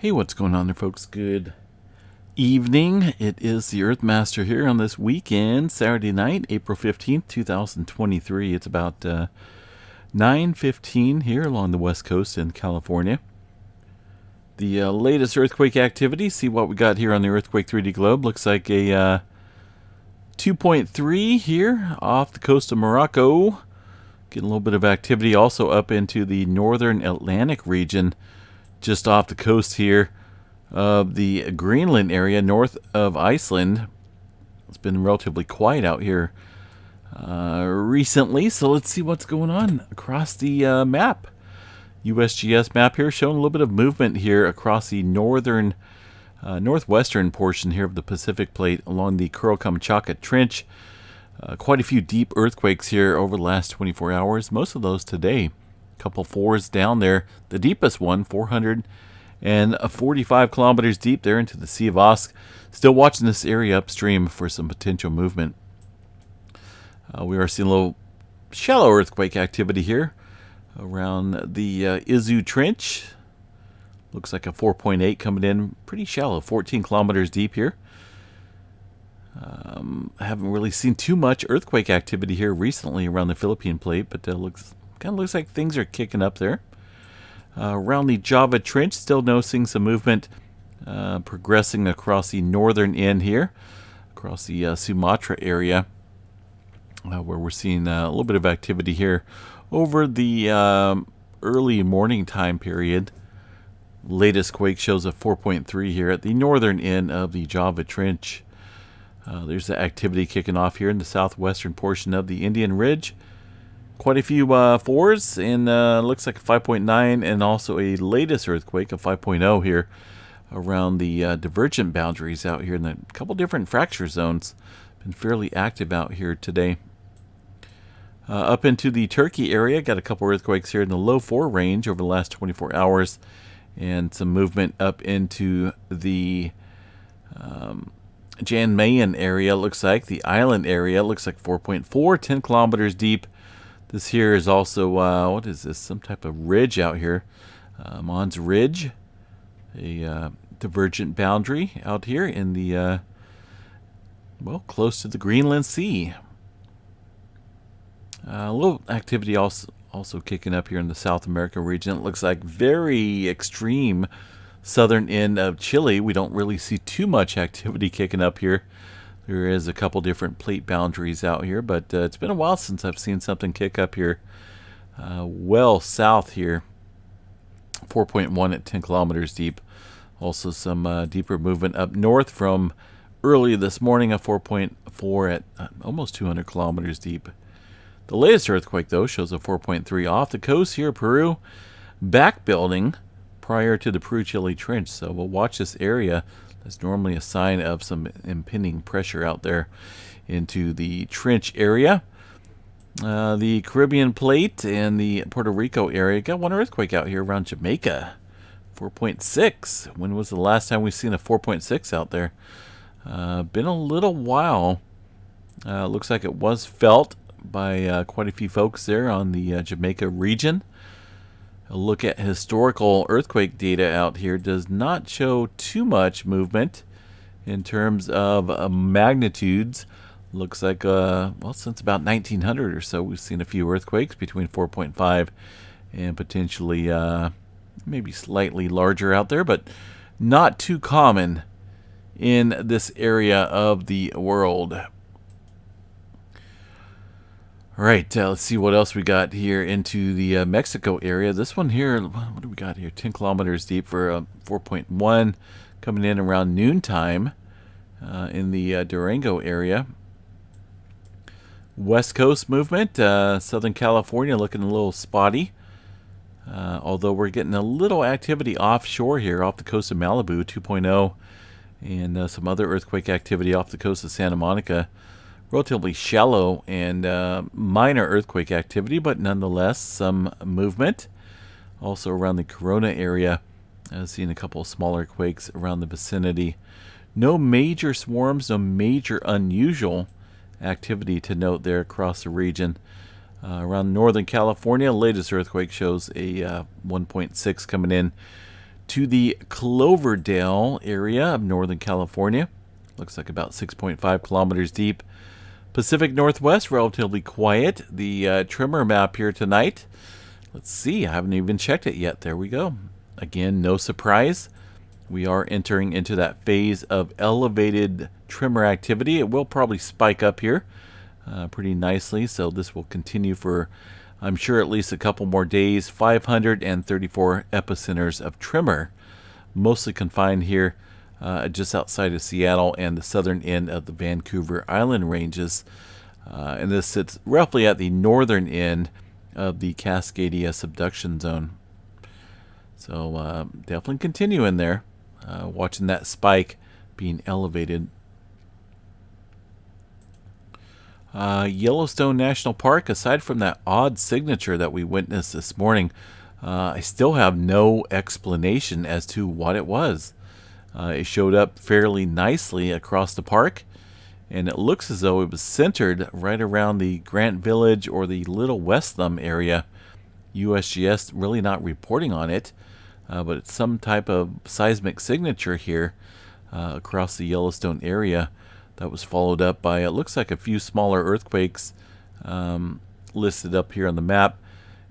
Hey, what's going on there, folks? Good evening. It is the Earthmaster here on this weekend, Saturday night, April 15th, 2023. It's about 9:15 here along the west coast in California. The latest earthquake activity, see what we got here on the Earthquake 3D globe. Looks like a 2.3 here off the coast of Morocco. Getting a little bit of activity also up into the northern Atlantic region, just off the coast here of the Greenland area north of Iceland. It's been relatively quiet out here recently, so let's see what's going on across the map. USGS map here showing a little bit of movement here across the northern northwestern portion here of the Pacific Plate along the Kuril-Kamchatka Trench. Quite a few deep earthquakes here over the last 24 hours, most of those today. Couple fours down there. The deepest one, 445 kilometers deep there into the Sea of Osk. Still watching this area upstream for some potential movement. We are seeing a little shallow earthquake activity here around the Izu Trench. Looks like a 4.8 coming in pretty shallow, 14 kilometers deep here. I haven't really seen too much earthquake activity here recently around the Philippine Plate, but looks like things are kicking up there. Around the Java Trench, still noticing some movement progressing across the northern end here, across the Sumatra area, where we're seeing a little bit of activity here over the early morning time period. Latest quake shows a 4.3 here at the northern end of the Java Trench. There's the activity kicking off here in the southwestern portion of the Indian Ridge. Quite a few fours, and looks like a 5.9, and also a latest earthquake, a 5.0 here around the divergent boundaries out here in a couple different fracture zones. Been fairly active out here today. Up into the Turkey area, got a couple earthquakes here in the low 4 range over the last 24 hours, and some movement up into the Jan Mayen area. Looks like the island area looks like 4.4, 10 kilometers deep. This here is also, what is this? Some type of ridge out here. Mons Ridge. A divergent boundary out here in the, close to the Greenland Sea. A little activity also kicking up here in the South America region. It looks like very extreme southern end of Chile. We don't really see too much activity kicking up here. There is a couple different plate boundaries out here, but it's been a while since I've seen something kick up here. Well south here, 4.1 at 10 kilometers deep. Also some deeper movement up north from early this morning, a 4.4 at almost 200 kilometers deep. The latest earthquake, though, shows a 4.3 off the coast here, Peru, back building prior to the Peru-Chile Trench. So we'll watch this area. That's normally a sign of some impending pressure out there into the trench area. The Caribbean Plate and the Puerto Rico area got one earthquake out here around Jamaica. 4.6. When was the last time we've seen a 4.6 out there? Been a little while. Looks like it was felt by quite a few folks there on the Jamaica region. A look at historical earthquake data out here does not show too much movement in terms of magnitudes. Looks like, since about 1900 or so, we've seen a few earthquakes between 4.5 and potentially maybe slightly larger out there, but not too common in this area of the world. All right, let's see what else we got here into the Mexico area. This one here, what do we got here? 10 kilometers deep for 4.1, coming in around noontime in the Durango area. West Coast movement, Southern California looking a little spotty. Although we're getting a little activity offshore here off the coast of Malibu, 2.0, and some other earthquake activity off the coast of Santa Monica. Relatively shallow and minor earthquake activity, but nonetheless some movement. Also around the Corona area, seeing a couple of smaller quakes around the vicinity. No major swarms, no major unusual activity to note there across the region. Around Northern California, latest earthquake shows a 1.6 coming in to the Cloverdale area of Northern California. Looks like about 6.5 kilometers deep. Pacific Northwest, relatively quiet. The tremor map here tonight. Let's see, I haven't even checked it yet. There we go. Again, no surprise. We are entering into that phase of elevated tremor activity. It will probably spike up here pretty nicely, so this will continue for, I'm sure, at least a couple more days. 534 epicenters of tremor, mostly confined here just outside of Seattle and the southern end of the Vancouver Island ranges. And this sits roughly at the northern end of the Cascadia subduction zone. So definitely continuing there, watching that spike being elevated. Yellowstone National Park, aside from that odd signature that we witnessed this morning, I still have no explanation as to what it was. It showed up fairly nicely across the park, and it looks as though it was centered right around the Grant Village or the Little West Thumb area. USGS really not reporting on it, but it's some type of seismic signature here across the Yellowstone area that was followed up by, it looks like, a few smaller earthquakes listed up here on the map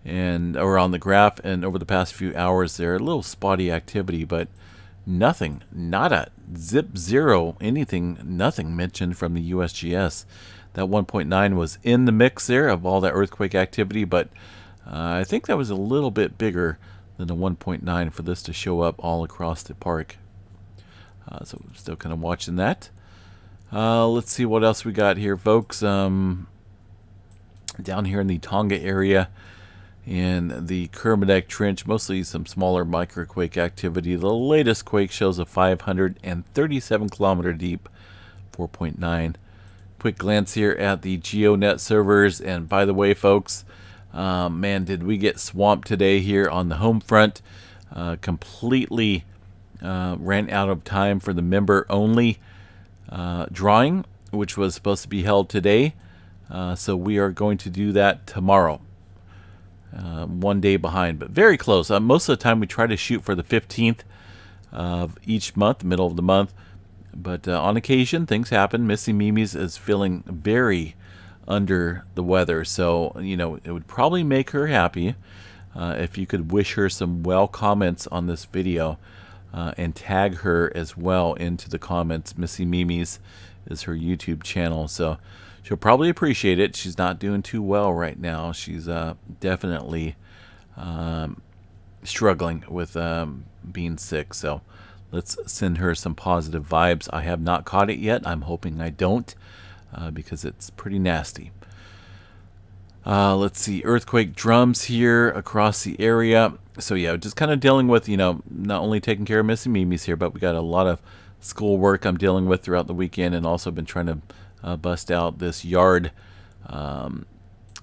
or on the graph, and over the past few hours there, a little spotty activity, but nothing, nada, zip, zero, anything, nothing mentioned from the USGS. That 1.9 was in the mix there of all that earthquake activity, but I think that was a little bit bigger than the 1.9 for this to show up all across the park. So I'm still kind of watching that. Let's see what else we got here, folks. Down here in the Tonga area and the Kermadec Trench, mostly some smaller microquake activity. The latest quake shows a 537 kilometer deep 4.9. Quick glance here at the GeoNet servers, and by the way, folks, man, did we get swamped today here on the home front. Completely ran out of time for the member only drawing, which was supposed to be held today. So we are going to do that tomorrow. 1 day behind, but very close. Most of the time we try to shoot for the 15th of each month, middle of the month. But on occasion, things happen. Missy Mimi's is feeling very under the weather. So, you know, it would probably make her happy if you could wish her some well comments on this video. And tag her as well into the comments. Missy Mimi's is her YouTube channel, so she'll probably appreciate it. She's not doing too well right now. She's definitely struggling with being sick, so let's send her some positive vibes. I have not caught it yet. I'm hoping I don't, because it's pretty nasty. Let's see, earthquake drums here across the area. So yeah, just kind of dealing with, you know, not only taking care of Missy Mimi's here, but we got a lot of school work I'm dealing with throughout the weekend, and also been trying to bust out this yard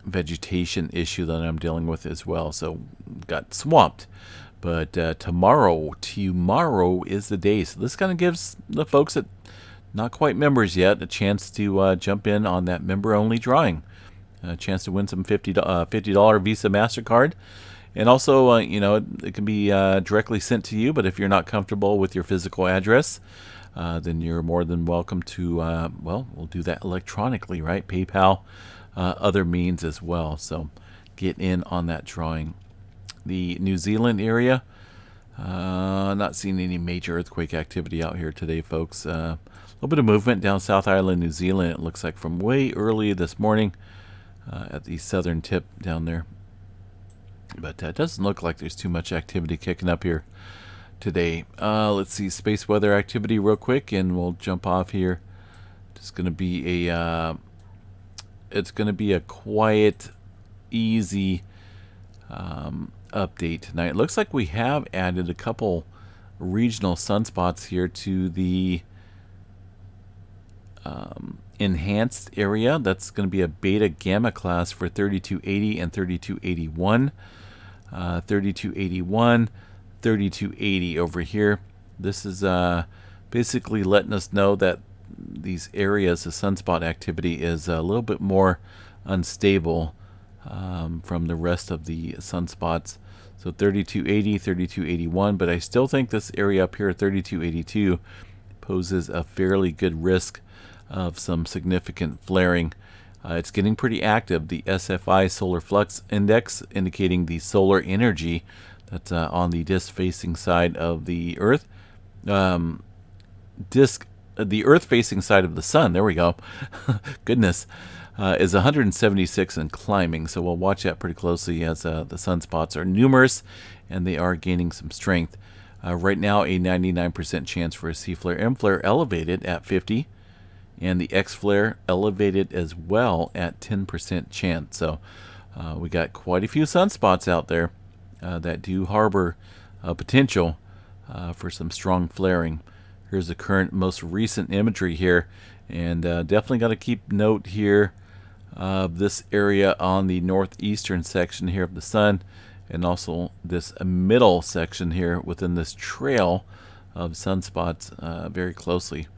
vegetation issue that I'm dealing with as well. So got swamped. But tomorrow is the day. So this kind of gives the folks that not quite members yet a chance to jump in on that member-only drawing. A chance to win some $50 Visa MasterCard. And also, you know, it can be directly sent to you, but if you're not comfortable with your physical address, then you're more than welcome to, well, we'll do that electronically, right? PayPal, other means as well. So get in on that drawing. The New Zealand area, not seeing any major earthquake activity out here today, folks. A little bit of movement down South Island, New Zealand, it looks like, from way early this morning at the southern tip down there. But it doesn't look like there's too much activity kicking up here today. Let's see, space weather activity real quick, and we'll jump off here. It's going to be a quiet, easy update tonight. It looks like we have added a couple regional sunspots here to the enhanced area. That's going to be a beta gamma class for 3280 and 3281. 3281, 3280 over here. This is basically letting us know that these areas, the sunspot activity, is a little bit more unstable from the rest of the sunspots. So 3280, 3281, but I still think this area up here, 3282, poses a fairly good risk of some significant flaring. It's getting pretty active. The SFI Solar Flux Index, indicating the solar energy that's on the disk facing side of the Earth. The Earth facing side of the Sun, there we go. Goodness, is 176 and climbing. So we'll watch that pretty closely as the sunspots are numerous and they are gaining some strength. Right now, a 99% chance for a C flare. M flare elevated at 50. And the X flare elevated as well at 10% chance. So we got quite a few sunspots out there that do harbor potential for some strong flaring. Here's the current, most recent imagery here, and definitely got to keep note here of this area on the northeastern section here of the sun, and also this middle section here within this trail of sunspots very closely.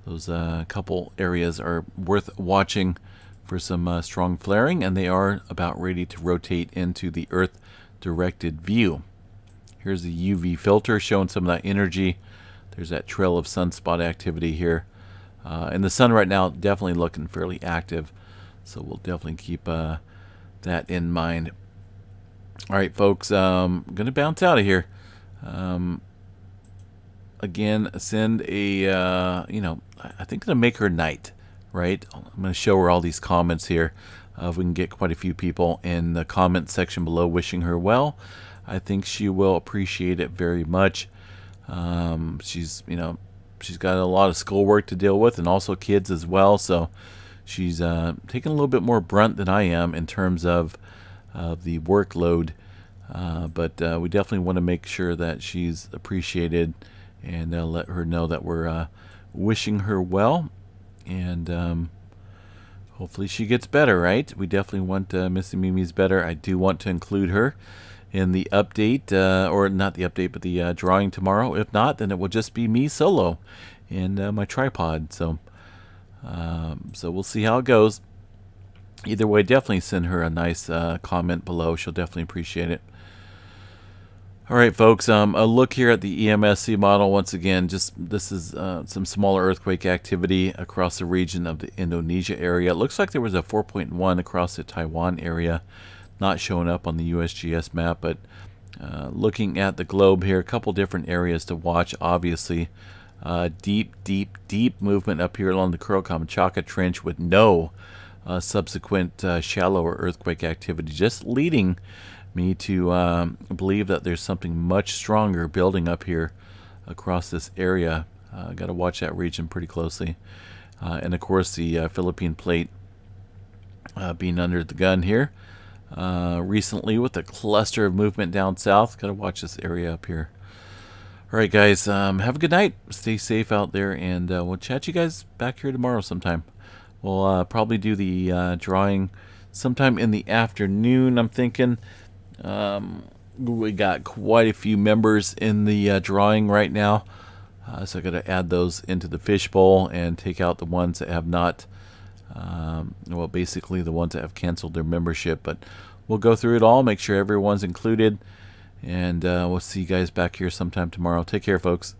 Those couple areas are worth watching for some strong flaring, and they are about ready to rotate into the Earth-directed view. Here's the UV filter showing some of that energy. There's that trail of sunspot activity here. And the sun right now definitely looking fairly active, so we'll definitely keep that in mind. All right, folks, I'm going to bounce out of here. Again, send a, I think I'm going to make her night, right? I'm going to show her all these comments here. If we can get quite a few people in the comment section below wishing her well, I think she will appreciate it very much. She's got a lot of schoolwork to deal with and also kids as well. So she's taking a little bit more brunt than I am in terms of the workload. But we definitely want to make sure that she's appreciated and let her know that we're wishing her well. And hopefully she gets better, right? We definitely want Missy Mimi's better. I do want to include her in the update, or not the update, but the drawing tomorrow. If not, then it will just be me solo and my tripod. So we'll see how it goes. Either way, definitely send her a nice comment below. She'll definitely appreciate it. All right, folks, a look here at the EMSC model. Once again, this is some smaller earthquake activity across the region of the Indonesia area. It looks like there was a 4.1 across the Taiwan area, not showing up on the USGS map, but looking at the globe here, a couple different areas to watch. Obviously, deep movement up here along the Kuril-Kamchatka Trench with no subsequent shallower earthquake activity, just leading me to believe that there's something much stronger building up here across this area. Got to watch that region pretty closely. And of course, the Philippine plate being under the gun here recently with a cluster of movement down south. Got to watch this area up here. All right, guys, have a good night. Stay safe out there, and we'll chat you guys back here tomorrow sometime. We'll probably do the drawing sometime in the afternoon, I'm thinking. We got quite a few members in the drawing right now, so I got to add those into the fishbowl and take out the ones that have not, well, basically the ones that have canceled their membership. But we'll go through it all, make sure everyone's included, and we'll see you guys back here sometime tomorrow. Take care, folks.